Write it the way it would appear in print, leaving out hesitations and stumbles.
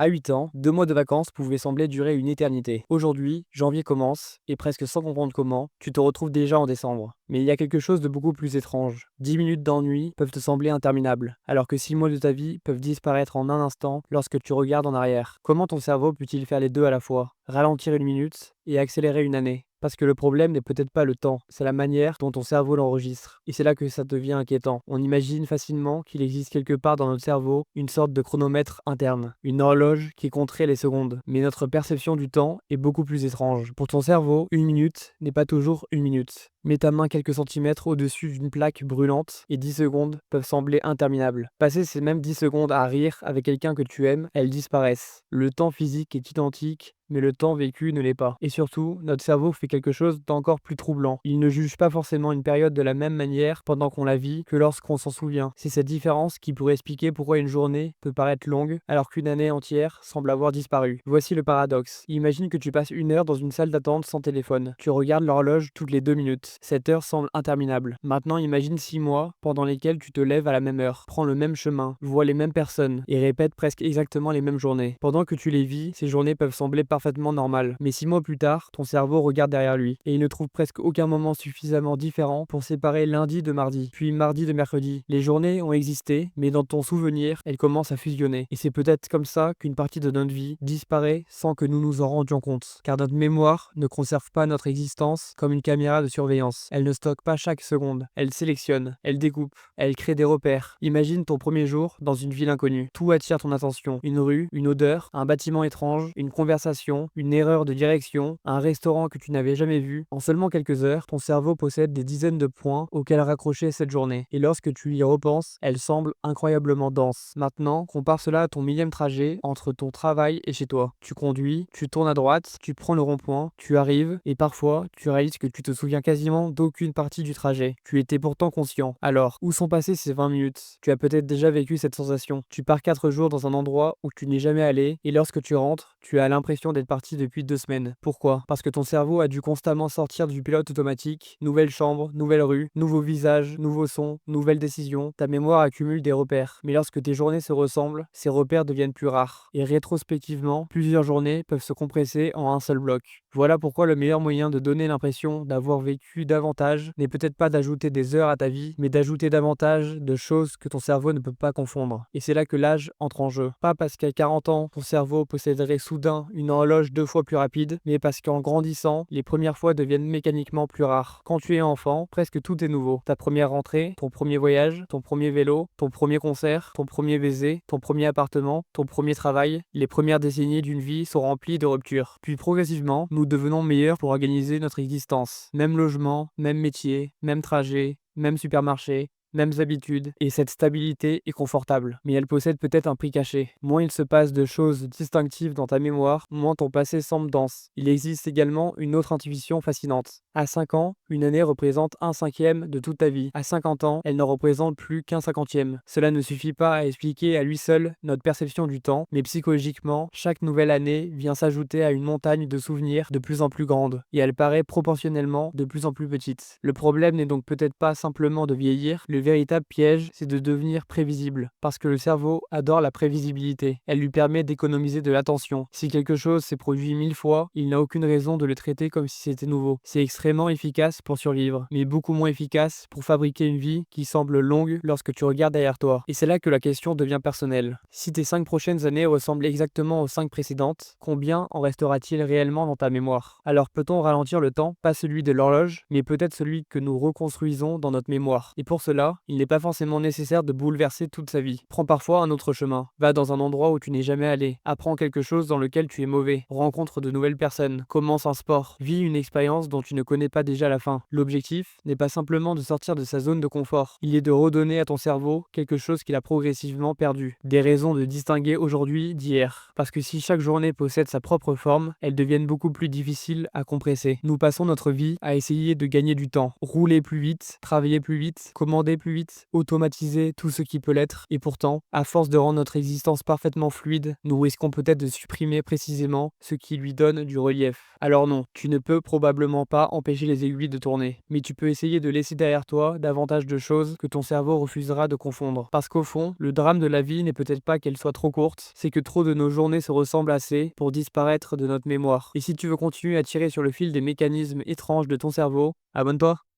À 8 ans, 2 mois de vacances pouvaient sembler durer une éternité. Aujourd'hui, janvier commence, et presque sans comprendre comment, tu te retrouves déjà en décembre. Mais il y a quelque chose de beaucoup plus étrange. 10 minutes d'ennui peuvent te sembler interminables, alors que 6 mois de ta vie peuvent disparaître en un instant lorsque tu regardes en arrière. Comment ton cerveau peut-il faire les deux à la fois? Ralentir une minute et accélérer une année? Parce que le problème n'est peut-être pas le temps, c'est la manière dont ton cerveau l'enregistre. Et c'est là que ça devient inquiétant. On imagine facilement qu'il existe quelque part dans notre cerveau une sorte de chronomètre interne, une horloge qui compterait les secondes. Mais notre perception du temps est beaucoup plus étrange. Pour ton cerveau, une minute n'est pas toujours une minute. Mets ta main quelques centimètres au-dessus d'une plaque brûlante et 10 secondes peuvent sembler interminables. Passer ces mêmes 10 secondes à rire avec quelqu'un que tu aimes, elles disparaissent. Le temps physique est identique, mais le temps vécu ne l'est pas. Et surtout, notre cerveau fait quelque chose d'encore plus troublant. Il ne juge pas forcément une période de la même manière pendant qu'on la vit que lorsqu'on s'en souvient. C'est cette différence qui pourrait expliquer pourquoi une journée peut paraître longue alors qu'une année entière semble avoir disparu. Voici le paradoxe. Imagine que tu passes une heure dans une salle d'attente sans téléphone. Tu regardes l'horloge toutes les 2 minutes. Cette heure semble interminable. Maintenant, imagine 6 mois pendant lesquels tu te lèves à la même heure, prends le même chemin, vois les mêmes personnes et répètes presque exactement les mêmes journées. Pendant que tu les vis, ces journées peuvent sembler parfaitement normales. Mais 6 mois plus tard, ton cerveau regarde derrière lui et il ne trouve presque aucun moment suffisamment différent pour séparer lundi de mardi, puis mardi de mercredi. Les journées ont existé, mais dans ton souvenir, elles commencent à fusionner. Et c'est peut-être comme ça qu'une partie de notre vie disparaît sans que nous nous en rendions compte. Car notre mémoire ne conserve pas notre existence comme une caméra de surveillance. Elle ne stocke pas chaque seconde. Elle sélectionne, elle découpe, elle crée des repères. Imagine ton premier jour dans une ville inconnue. Tout attire ton attention. Une rue, une odeur, un bâtiment étrange, une conversation, une erreur de direction, un restaurant que tu n'avais jamais vu. En seulement quelques heures, ton cerveau possède des dizaines de points auxquels raccrocher cette journée. Et lorsque tu y repenses, elle semble incroyablement dense. Maintenant, compare cela à ton millième trajet entre ton travail et chez toi. Tu conduis, tu tournes à droite, tu prends le rond-point, tu arrives, et parfois, tu réalises que tu te souviens quasiment d'aucune partie du trajet. Tu étais pourtant conscient. Alors, où sont passées ces 20 minutes? Tu as peut-être déjà vécu cette sensation. Tu pars 4 jours dans un endroit où tu n'es jamais allé, et lorsque tu rentres, tu as l'impression d'être parti depuis 2 semaines. Pourquoi? Parce que ton cerveau a dû constamment sortir du pilote automatique, nouvelle chambre, nouvelle rue, nouveaux visages, nouveaux sons, nouvelles décisions. Ta mémoire accumule des repères. Mais lorsque tes journées se ressemblent, ces repères deviennent plus rares. Et rétrospectivement, plusieurs journées peuvent se compresser en un seul bloc. Voilà pourquoi le meilleur moyen de donner l'impression d'avoir vécu davantage n'est peut-être pas d'ajouter des heures à ta vie, mais d'ajouter davantage de choses que ton cerveau ne peut pas confondre. Et c'est là que l'âge entre en jeu. Pas parce qu'à 40 ans, ton cerveau posséderait soudain une horloge 2 fois plus rapide, mais parce qu'en grandissant, les premières fois deviennent mécaniquement plus rares. Quand tu es enfant, presque tout est nouveau. Ta première rentrée, ton premier voyage, ton premier vélo, ton premier concert, ton premier baiser, ton premier appartement, ton premier travail, les premières décennies d'une vie sont remplies de ruptures. Puis progressivement, nous devenons meilleurs pour organiser notre existence. Même logement, même métier, même trajet, même supermarché, mêmes habitudes, et cette stabilité est confortable. Mais elle possède peut-être un prix caché. Moins il se passe de choses distinctives dans ta mémoire, moins ton passé semble dense. Il existe également une autre intuition fascinante. À 5 ans, une année représente un cinquième de toute ta vie. À 50 ans, elle ne représente plus qu'un cinquantième. Cela ne suffit pas à expliquer à lui seul notre perception du temps, mais psychologiquement, chaque nouvelle année vient s'ajouter à une montagne de souvenirs de plus en plus grande, et elle paraît proportionnellement de plus en plus petite. Le problème n'est donc peut-être pas simplement de vieillir, le véritable piège, c'est de devenir prévisible, parce que le cerveau adore la prévisibilité. Elle lui permet d'économiser de l'attention. Si quelque chose s'est produit 1000 fois, il n'a aucune raison de le traiter comme si c'était nouveau. C'est extrêmement efficace pour survivre, mais beaucoup moins efficace pour fabriquer une vie qui semble longue lorsque tu regardes derrière toi. Et c'est là que la question devient personnelle. Si tes 5 prochaines années ressemblent exactement aux 5 précédentes, combien en restera-t-il réellement dans ta mémoire? Alors peut-on ralentir le temps, pas celui de l'horloge, mais peut-être celui que nous reconstruisons dans notre mémoire? Et pour cela, il n'est pas forcément nécessaire de bouleverser toute sa vie. Prends parfois un autre chemin. Va dans un endroit où tu n'es jamais allé. Apprends quelque chose dans lequel tu es mauvais. Rencontre de nouvelles personnes. Commence un sport. Vis une expérience dont tu ne connais pas déjà la fin. L'objectif n'est pas simplement de sortir de sa zone de confort. Il est de redonner à ton cerveau quelque chose qu'il a progressivement perdu. Des raisons de distinguer aujourd'hui d'hier. Parce que si chaque journée possède sa propre forme, elles deviennent beaucoup plus difficiles à compresser. Nous passons notre vie à essayer de gagner du temps. Rouler plus vite, travailler plus vite, commander plus vite automatiser tout ce qui peut l'être, et pourtant, à force de rendre notre existence parfaitement fluide, nous risquons peut-être de supprimer précisément ce qui lui donne du relief. Alors non, tu ne peux probablement pas empêcher les aiguilles de tourner, mais tu peux essayer de laisser derrière toi davantage de choses que ton cerveau refusera de confondre. Parce qu'au fond, le drame de la vie n'est peut-être pas qu'elle soit trop courte, c'est que trop de nos journées se ressemblent assez pour disparaître de notre mémoire. Et si tu veux continuer à tirer sur le fil des mécanismes étranges de ton cerveau, abonne-toi.